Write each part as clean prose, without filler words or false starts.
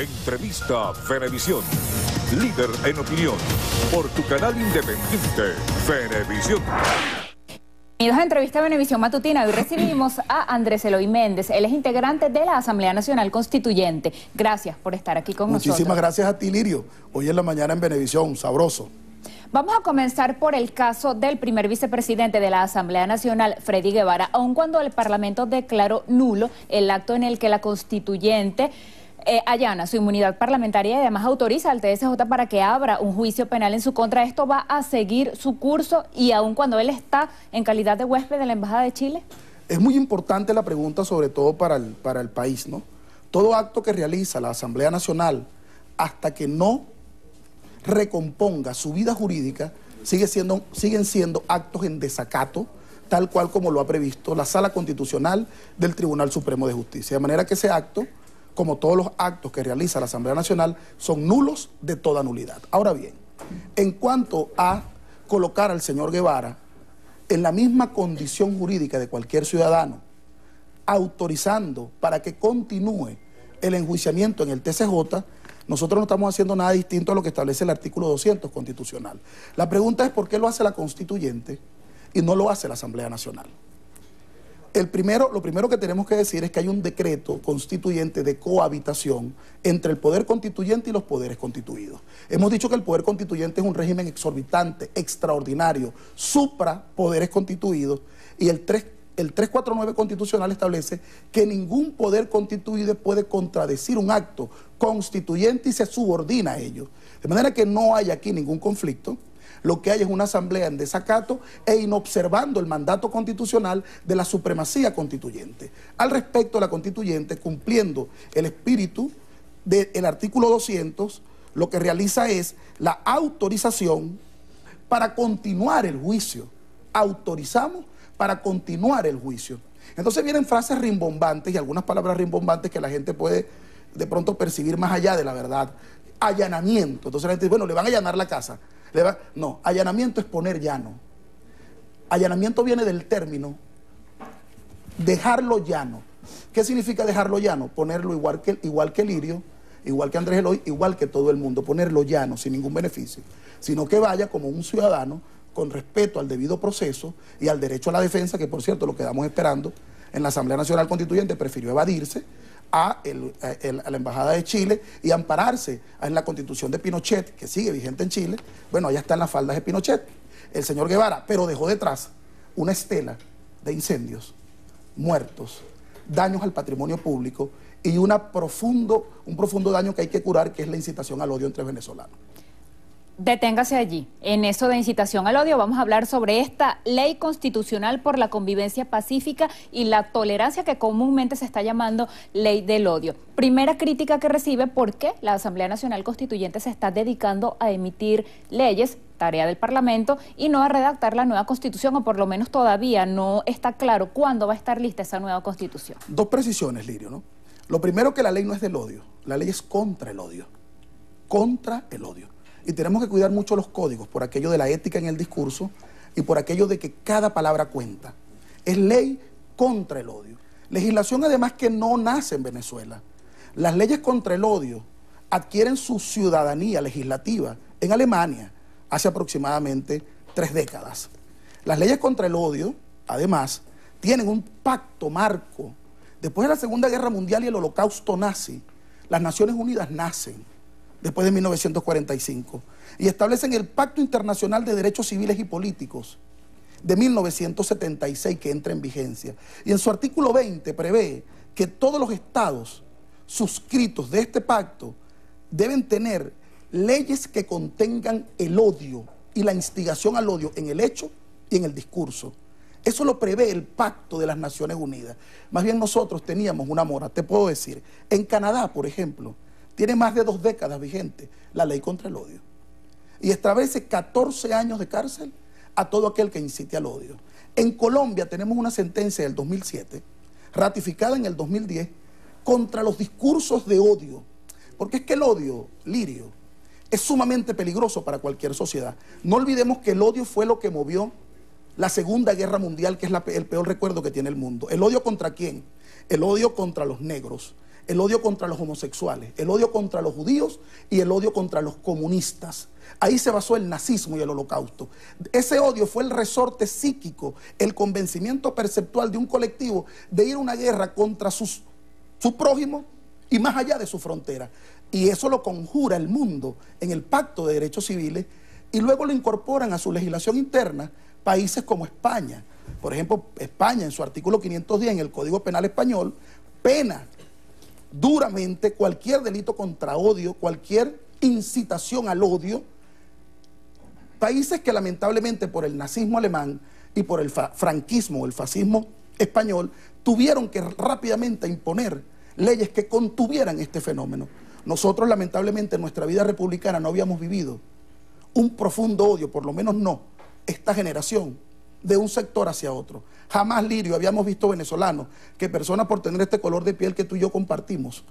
Entrevista Venevisión. Líder en opinión. Por tu canal independiente, Venevisión. Bienvenidos a Entrevista Venevisión Matutina. Hoy recibimos a Andrés Eloy Méndez. Él es integrante de la Asamblea Nacional Constituyente. Gracias por estar aquí con nosotros. Muchísimas gracias a ti, Lirio. Hoy en la mañana en Venevisión, sabroso. Vamos a comenzar por el caso del primer vicepresidente de la Asamblea Nacional, Freddy Guevara, aun cuando el Parlamento declaró nulo el acto en el que la Constituyente allana su inmunidad parlamentaria y además autoriza al TSJ para que abra un juicio penal en su contra. ¿Esto va a seguir su curso y aun cuando él está en calidad de huésped de la Embajada de Chile? Es muy importante la pregunta, sobre todo para el país, ¿no? Todo acto que realiza la Asamblea Nacional hasta que no recomponga su vida jurídica siguen siendo actos en desacato, tal cual como lo ha previsto la Sala Constitucional del Tribunal Supremo de Justicia. De manera que ese acto, como todos los actos que realiza la Asamblea Nacional, son nulos de toda nulidad. Ahora bien, en cuanto a colocar al señor Guevara en la misma condición jurídica de cualquier ciudadano, autorizando para que continúe el enjuiciamiento en el TSJ, nosotros no estamos haciendo nada distinto a lo que establece el artículo 200 constitucional. La pregunta es por qué lo hace la Constituyente y no lo hace la Asamblea Nacional. Lo primero que tenemos que decir es que hay un decreto constituyente de cohabitación entre el poder constituyente y los poderes constituidos. Hemos dicho que el poder constituyente es un régimen exorbitante, extraordinario, supra poderes constituidos, y el 349 constitucional establece que ningún poder constituido puede contradecir un acto constituyente y se subordina a ello. De manera que no hay aquí ningún conflicto. Lo que hay es una asamblea en desacato e inobservando el mandato constitucional de la supremacía constituyente. Al respecto, la constituyente, cumpliendo el espíritu del artículo 200, lo que realiza es la autorización para continuar el juicio. Autorizamos para continuar el juicio. Entonces vienen frases rimbombantes y algunas palabras rimbombantes que la gente puede de pronto percibir más allá de la verdad. Allanamiento. Entonces la gente dice, bueno, le van a allanar la casa. No, allanamiento es poner llano. Allanamiento viene del término dejarlo llano. ¿Qué significa dejarlo llano? Ponerlo igual que Lirio, igual que Andrés Eloy, igual que todo el mundo. Ponerlo llano, sin ningún beneficio. Sino que vaya como un ciudadano con respeto al debido proceso y al derecho a la defensa, que por cierto lo quedamos esperando en la Asamblea Nacional Constituyente, prefirió evadirse a la Embajada de Chile y ampararse en la Constitución de Pinochet, que sigue vigente en Chile. Bueno, allá están las faldas de Pinochet, el señor Guevara, pero dejó detrás una estela de incendios, muertos, daños al patrimonio público y un profundo daño que hay que curar, que es la incitación al odio entre venezolanos. Deténgase allí. En eso de incitación al odio vamos a hablar sobre esta ley constitucional por la convivencia pacífica y la tolerancia, que comúnmente se está llamando ley del odio. Primera crítica que recibe: ¿por qué la Asamblea Nacional Constituyente se está dedicando a emitir leyes, tarea del Parlamento, y no a redactar la nueva Constitución? O por lo menos todavía no está claro cuándo va a estar lista esa nueva Constitución. Dos precisiones, Lirio, ¿no? Lo primero, que la ley no es del odio, la ley es contra el odio. Contra el odio. Y tenemos que cuidar mucho los códigos por aquello de la ética en el discurso y por aquello de que cada palabra cuenta. Es ley contra el odio. Legislación además que no nace en Venezuela. Las leyes contra el odio adquieren su ciudadanía legislativa en Alemania hace aproximadamente 3 décadas. Las leyes contra el odio, además, tienen un pacto marco. Después de la Segunda Guerra Mundial y el Holocausto nazi, las Naciones Unidas nacen después de 1945, y establecen el Pacto Internacional de Derechos Civiles y Políticos de 1976, que entra en vigencia. Y en su artículo 20 prevé que todos los estados suscritos de este pacto deben tener leyes que contengan el odio y la instigación al odio en el hecho y en el discurso. Eso lo prevé el Pacto de las Naciones Unidas. Más bien nosotros teníamos una mora, te puedo decir. En Canadá, por ejemplo, tiene más de 2 décadas vigente la ley contra el odio. Y establece 14 años de cárcel a todo aquel que incite al odio. En Colombia tenemos una sentencia del 2007, ratificada en el 2010, contra los discursos de odio. Porque es que el odio, Lirio, es sumamente peligroso para cualquier sociedad. No olvidemos que el odio fue lo que movió la Segunda Guerra Mundial, que es el peor recuerdo que tiene el mundo. ¿El odio contra quién? El odio contra los negros. el odio contra los homosexuales, el odio contra los judíos y el odio contra los comunistas. Ahí se basó el nazismo y el holocausto. Ese odio fue el resorte psíquico, el convencimiento perceptual de un colectivo de ir a una guerra contra su prójimo y más allá de su frontera. Y eso lo conjura el mundo en el Pacto de Derechos Civiles y luego lo incorporan a su legislación interna países como España. Por ejemplo, España en su artículo 510 en el Código Penal español pena duramente cualquier delito contra odio, cualquier incitación al odio. Países que lamentablemente por el nazismo alemán y por el franquismo o el fascismo español tuvieron que rápidamente imponer leyes que contuvieran este fenómeno. Nosotros lamentablemente en nuestra vida republicana no habíamos vivido un profundo odio, por lo menos no, esta generación, de un sector hacia otro. Jamás, Lirio, habíamos visto venezolanos que personas por tener este color de piel que tú y yo compartimos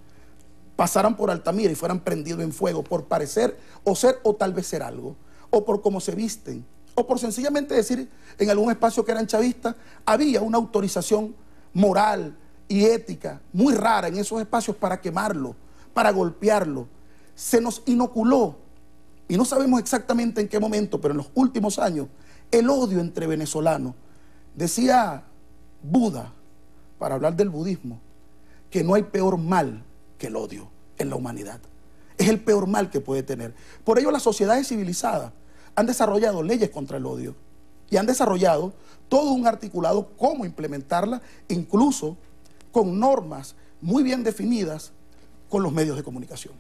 pasaran por Altamira y fueran prendidos en fuego por parecer o ser o tal vez ser algo, o por cómo se visten, o por sencillamente decir en algún espacio que eran chavistas. Había una autorización moral y ética muy rara en esos espacios para quemarlo, para golpearlo. Se nos inoculó, y no sabemos exactamente en qué momento, pero en los últimos años, el odio entre venezolanos. Decía Buda, para hablar del budismo, que no hay peor mal que el odio en la humanidad. Es el peor mal que puede tener. Por ello las sociedades civilizadas han desarrollado leyes contra el odio y han desarrollado todo un articulado cómo implementarla, incluso con normas muy bien definidas con los medios de comunicación.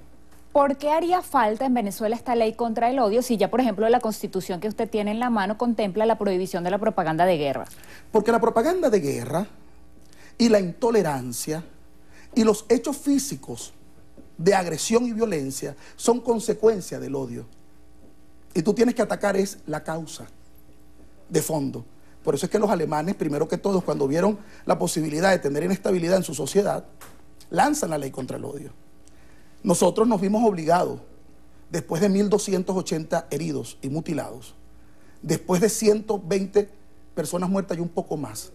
¿Por qué haría falta en Venezuela esta ley contra el odio si ya, por ejemplo, la Constitución que usted tiene en la mano contempla la prohibición de la propaganda de guerra? Porque la propaganda de guerra y la intolerancia y los hechos físicos de agresión y violencia son consecuencia del odio. Y tú tienes que atacar es la causa de fondo. Por eso es que los alemanes, primero que todos, cuando vieron la posibilidad de tener inestabilidad en su sociedad, lanzan la ley contra el odio. Nosotros nos vimos obligados, después de 1.280 heridos y mutilados, después de 120 personas muertas y un poco más,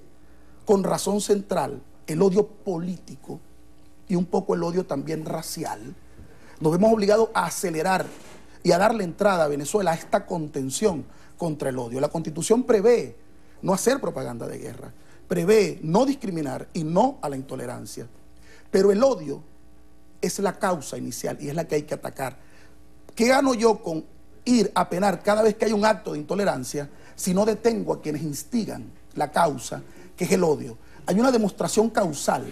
con razón central, el odio político y un poco el odio también racial, nos vemos obligados a acelerar y a darle entrada a Venezuela a esta contención contra el odio. La Constitución prevé no hacer propaganda de guerra, prevé no discriminar y no a la intolerancia, pero el odio es la causa inicial y es la que hay que atacar. ¿Qué gano yo con ir a penar cada vez que hay un acto de intolerancia si no detengo a quienes instigan la causa, que es el odio? Hay una demostración causal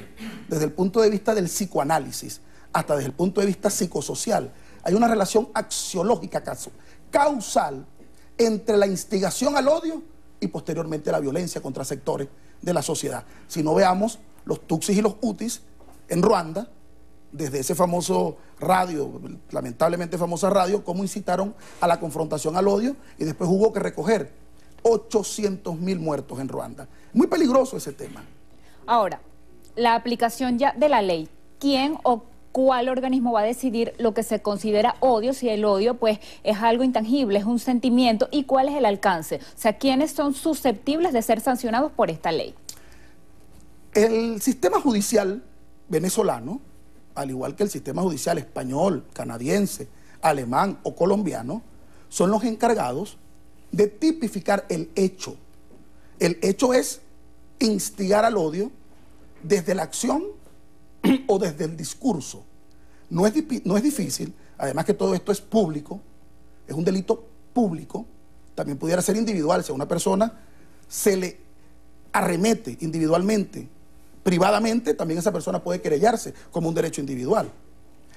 desde el punto de vista del psicoanálisis hasta desde el punto de vista psicosocial. Hay una relación axiológica causal entre la instigación al odio y posteriormente la violencia contra sectores de la sociedad. Si no, veamos los tutsis y los hutis en Ruanda, desde ese famoso radio, lamentablemente famosa radio, cómo incitaron a la confrontación al odio y después hubo que recoger 800.000 muertos en Ruanda. Muy peligroso ese tema. Ahora, la aplicación ya de la ley, ¿quién o cuál organismo va a decidir lo que se considera odio, si el odio pues es algo intangible, es un sentimiento, y cuál es el alcance? O sea, ¿quiénes son susceptibles de ser sancionados por esta ley? El sistema judicial venezolano, al igual que el sistema judicial español, canadiense, alemán o colombiano, son los encargados de tipificar el hecho. El hecho es instigar al odio desde la acción o desde el discurso. No es difícil, además que todo esto es público, es un delito público, también pudiera ser individual. Si a una persona se le arremete individualmente, privadamente, también esa persona puede querellarse como un derecho individual.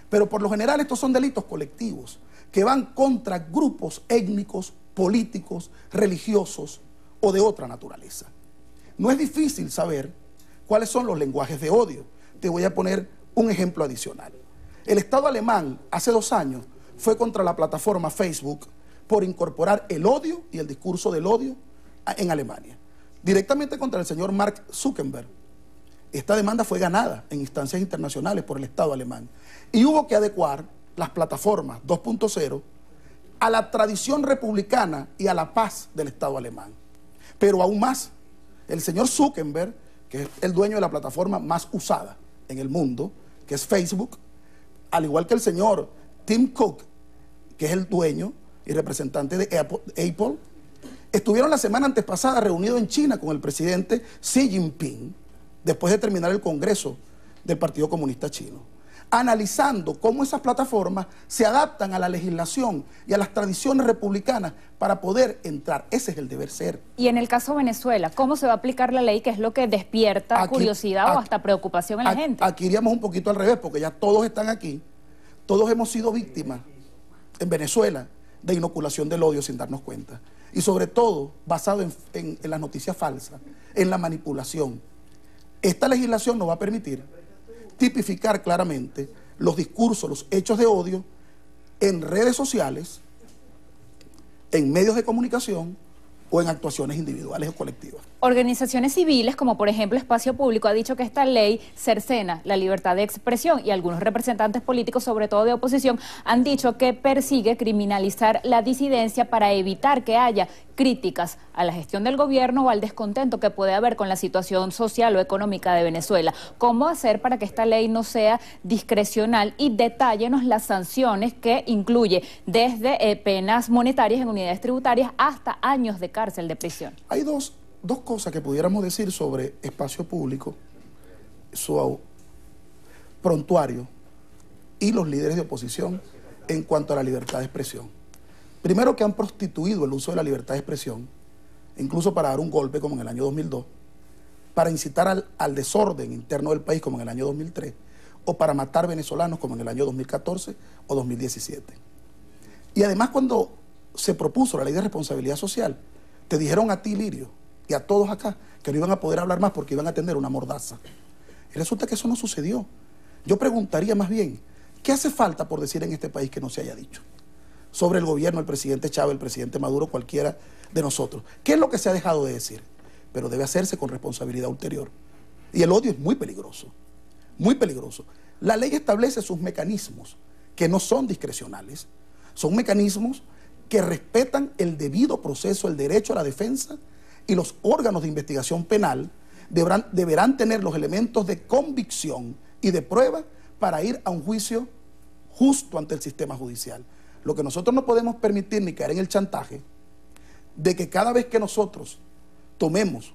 Pero por lo general estos son delitos colectivos que van contra grupos étnicos, políticos, religiosos o de otra naturaleza. No es difícil saber cuáles son los lenguajes de odio. Te voy a poner un ejemplo adicional. El Estado alemán hace 2 años fue contra la plataforma Facebook por incorporar el odio y el discurso del odio en Alemania, directamente contra el señor Mark Zuckerberg. Esta demanda fue ganada en instancias internacionales por el Estado alemán y hubo que adecuar las plataformas 2.0 a la tradición republicana y a la paz del Estado alemán. Pero aún más, el señor Zuckerberg, que es el dueño de la plataforma más usada en el mundo, que es Facebook, al igual que el señor Tim Cook, que es el dueño y representante de Apple, estuvieron la semana antepasada reunidos en China con el presidente Xi Jinping, después de terminar el Congreso del Partido Comunista Chino, analizando cómo esas plataformas se adaptan a la legislación y a las tradiciones republicanas para poder entrar. Ese es el deber ser. Y en el caso de Venezuela, ¿cómo se va a aplicar la ley? ¿Qué es lo que despierta curiosidad o hasta preocupación en la gente? Aquí iríamos un poquito al revés, porque ya todos están aquí, todos hemos sido víctimas en Venezuela de inoculación del odio sin darnos cuenta. Y sobre todo basado en las noticias falsas, en la manipulación. Esta legislación nos va a permitir tipificar claramente los discursos, los hechos de odio en redes sociales, en medios de comunicación o en actuaciones individuales o colectivas. Organizaciones civiles, como por ejemplo Espacio Público, ha dicho que esta ley cercena la libertad de expresión, y algunos representantes políticos, sobre todo de oposición, han dicho que persigue criminalizar la disidencia para evitar que haya críticas a la gestión del gobierno o al descontento que puede haber con la situación social o económica de Venezuela. ¿Cómo hacer para que esta ley no sea discrecional? Y detállenos las sanciones que incluye desde penas monetarias en unidades tributarias hasta años de cárcel, de prisión. Hay dos cosas que pudiéramos decir sobre Espacio Público, su prontuario y los líderes de oposición en cuanto a la libertad de expresión. Primero, que han prostituido el uso de la libertad de expresión, incluso para dar un golpe como en el año 2002, para incitar al desorden interno del país como en el año 2003, o para matar venezolanos como en el año 2014 o 2017. Y además, cuando se propuso la ley de responsabilidad social, te dijeron a ti, Lirio, y a todos acá, que no iban a poder hablar más porque iban a tener una mordaza. Y resulta que eso no sucedió. Yo preguntaría más bien, ¿qué hace falta por decir en este país que no se haya dicho? Sobre el gobierno, el presidente Chávez, el presidente Maduro, cualquiera de nosotros. ¿Qué es lo que se ha dejado de decir? Pero debe hacerse con responsabilidad ulterior. Y el odio es muy peligroso, muy peligroso. La ley establece sus mecanismos, que no son discrecionales. Son mecanismos que respetan el debido proceso, el derecho a la defensa, y los órganos de investigación penal deberán tener los elementos de convicción y de prueba para ir a un juicio justo ante el sistema judicial. Lo que nosotros no podemos permitir ni caer en el chantaje de que cada vez que nosotros tomemos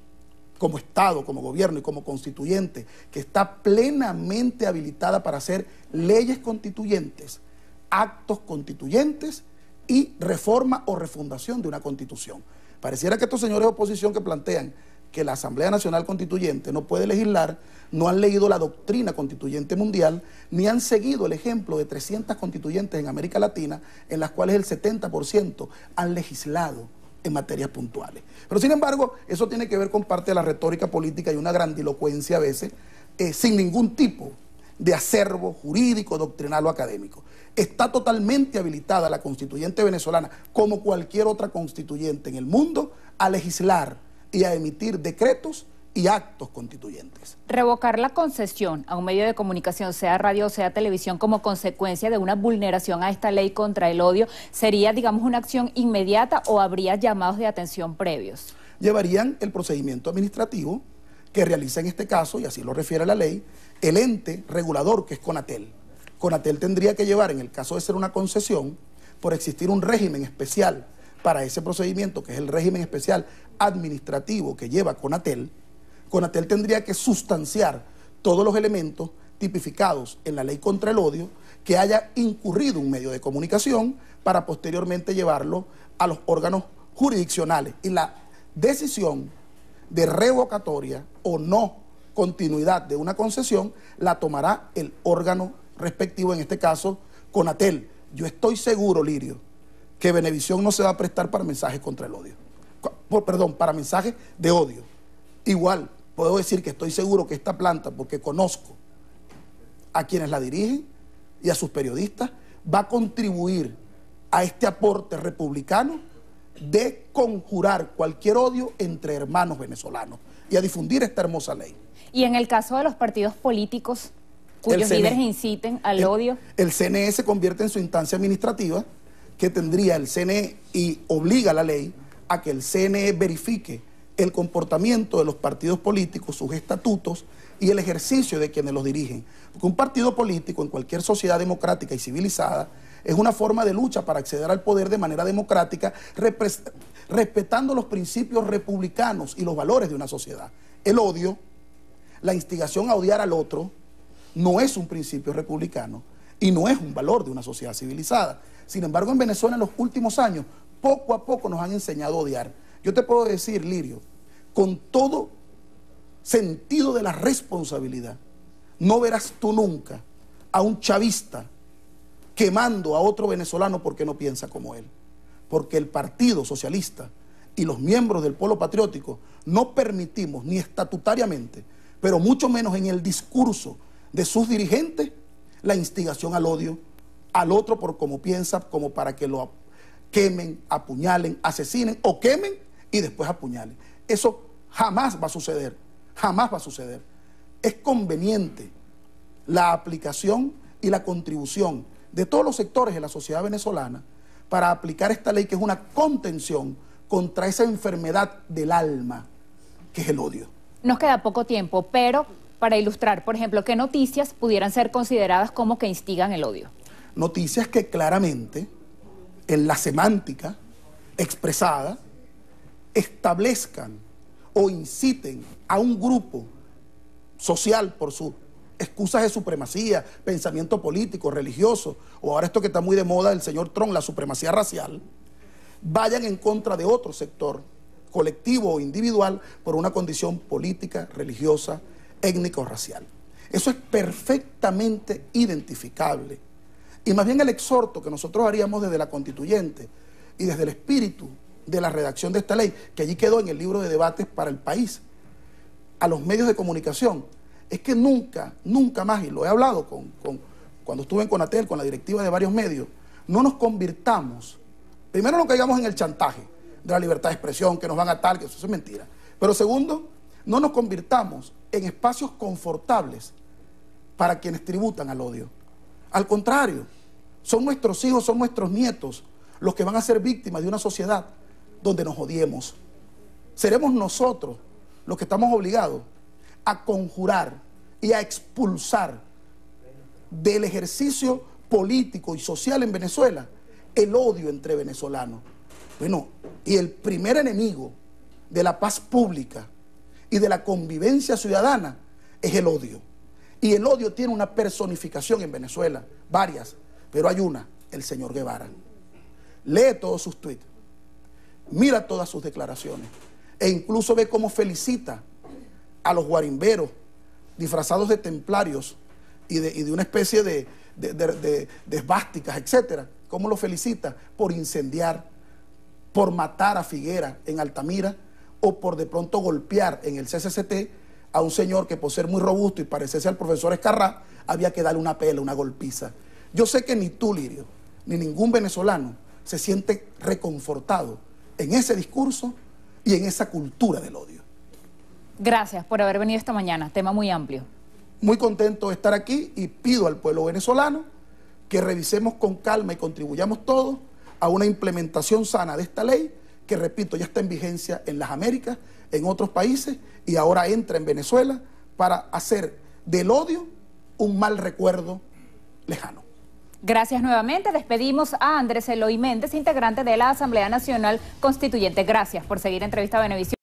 como Estado, como gobierno y como constituyente, que está plenamente habilitada para hacer leyes constituyentes, actos constituyentes y reforma o refundación de una constitución. Pareciera que estos señores de oposición que plantean que la Asamblea Nacional Constituyente no puede legislar, no han leído la doctrina constituyente mundial, ni han seguido el ejemplo de 300 constituyentes en América Latina, en las cuales el 70% han legislado en materias puntuales. Pero sin embargo, eso tiene que ver con parte de la retórica política y una grandilocuencia a veces, sin ningún tipo de acervo jurídico, doctrinal o académico. Está totalmente habilitada la constituyente venezolana, como cualquier otra constituyente en el mundo, a legislar y a emitir decretos y actos constituyentes. Revocar la concesión a un medio de comunicación, sea radio o sea televisión, como consecuencia de una vulneración a esta ley contra el odio, ¿sería, digamos, una acción inmediata o habría llamados de atención previos? Llevarían el procedimiento administrativo que realiza en este caso, y así lo refiere la ley, el ente regulador, que es CONATEL. CONATEL tendría que llevar, en el caso de ser una concesión, por existir un régimen especial para ese procedimiento, que es el régimen especial administrativo que lleva CONATEL. CONATEL tendría que sustanciar todos los elementos tipificados en la ley contra el odio que haya incurrido un medio de comunicación para posteriormente llevarlo a los órganos jurisdiccionales. Y la decisión de revocatoria o no continuidad de una concesión la tomará el órgano respectivo, en este caso CONATEL. Yo estoy seguro, Lirio, que Venevisión no se va a prestar para mensajes contra el odio. Perdón, para mensajes de odio. Igual, puedo decir que estoy seguro que esta planta, porque conozco a quienes la dirigen y a sus periodistas, va a contribuir a este aporte republicano de conjurar cualquier odio entre hermanos venezolanos y a difundir esta hermosa ley. Y en el caso de los partidos políticos cuyos líderes inciten al odio. El CNE se convierte en su instancia administrativa, que tendría el CNE, y obliga la ley a que el CNE verifique el comportamiento de los partidos políticos, sus estatutos y el ejercicio de quienes los dirigen. Porque un partido político en cualquier sociedad democrática y civilizada es una forma de lucha para acceder al poder de manera democrática, respetando los principios republicanos y los valores de una sociedad. El odio, la instigación a odiar al otro, no es un principio republicano y no es un valor de una sociedad civilizada. Sin embargo, en Venezuela en los últimos años, poco a poco nos han enseñado a odiar. Yo te puedo decir, Lirio, con todo sentido de la responsabilidad, no verás tú nunca a un chavista quemando a otro venezolano porque no piensa como él. Porque el Partido Socialista y los miembros del Polo Patriótico no permitimos ni estatutariamente, pero mucho menos en el discurso de sus dirigentes, la instigación al odio al otro por cómo piensa, como para que lo quemen, apuñalen, asesinen o quemen y después apuñalen. Eso jamás va a suceder, jamás va a suceder. Es conveniente la aplicación y la contribución de todos los sectores de la sociedad venezolana para aplicar esta ley, que es una contención contra esa enfermedad del alma, que es el odio. Nos queda poco tiempo, pero para ilustrar, por ejemplo, ¿qué noticias pudieran ser consideradas como que instigan el odio? Noticias que claramente, en la semántica expresada, establezcan o inciten a un grupo social por sus excusas de supremacía, pensamiento político, religioso, o ahora esto que está muy de moda del señor Trump, la supremacía racial, vayan en contra de otro sector, colectivo o individual, por una condición política, religiosa, étnica o racial. Eso es perfectamente identificable. Y más bien el exhorto que nosotros haríamos desde la constituyente y desde el espíritu de la redacción de esta ley, que allí quedó en el libro de debates para el país, a los medios de comunicación, es que nunca, nunca más, y lo he hablado cuando estuve en Conatel, con la directiva de varios medios, no nos convirtamos, primero no caigamos en el chantaje de la libertad de expresión, que nos van a tal, que eso es mentira, pero segundo, no nos convirtamos en espacios confortables para quienes tributan al odio. Al contrario, son nuestros hijos, son nuestros nietos los que van a ser víctimas de una sociedad donde nos odiemos. Seremos nosotros los que estamos obligados a conjurar y a expulsar del ejercicio político y social en Venezuela el odio entre venezolanos. Bueno, y el primer enemigo de la paz pública y de la convivencia ciudadana es el odio. Y el odio tiene una personificación en Venezuela, varias, pero hay una, el señor Guevara. Lee todos sus tweets, mira todas sus declaraciones e incluso ve cómo felicita a los guarimberos disfrazados de templarios y de una especie de esvásticas, etcétera. Cómo lo felicita por incendiar, por matar a Figuera en Altamira o por de pronto golpear en el CCCT a un señor que por ser muy robusto y parecerse al profesor Escarrá, había que darle una pela, una golpiza. Yo sé que ni tú, Lirio, ni ningún venezolano se siente reconfortado en ese discurso y en esa cultura del odio. Gracias por haber venido esta mañana, tema muy amplio. Muy contento de estar aquí y pido al pueblo venezolano que revisemos con calma y contribuyamos todos a una implementación sana de esta ley que, repito, ya está en vigencia en las Américas, en otros países y ahora entra en Venezuela para hacer del odio un mal recuerdo lejano. Gracias nuevamente. Despedimos a Andrés Eloy Méndez, integrante de la Asamblea Nacional Constituyente. Gracias por seguir Entrevista Venevisión.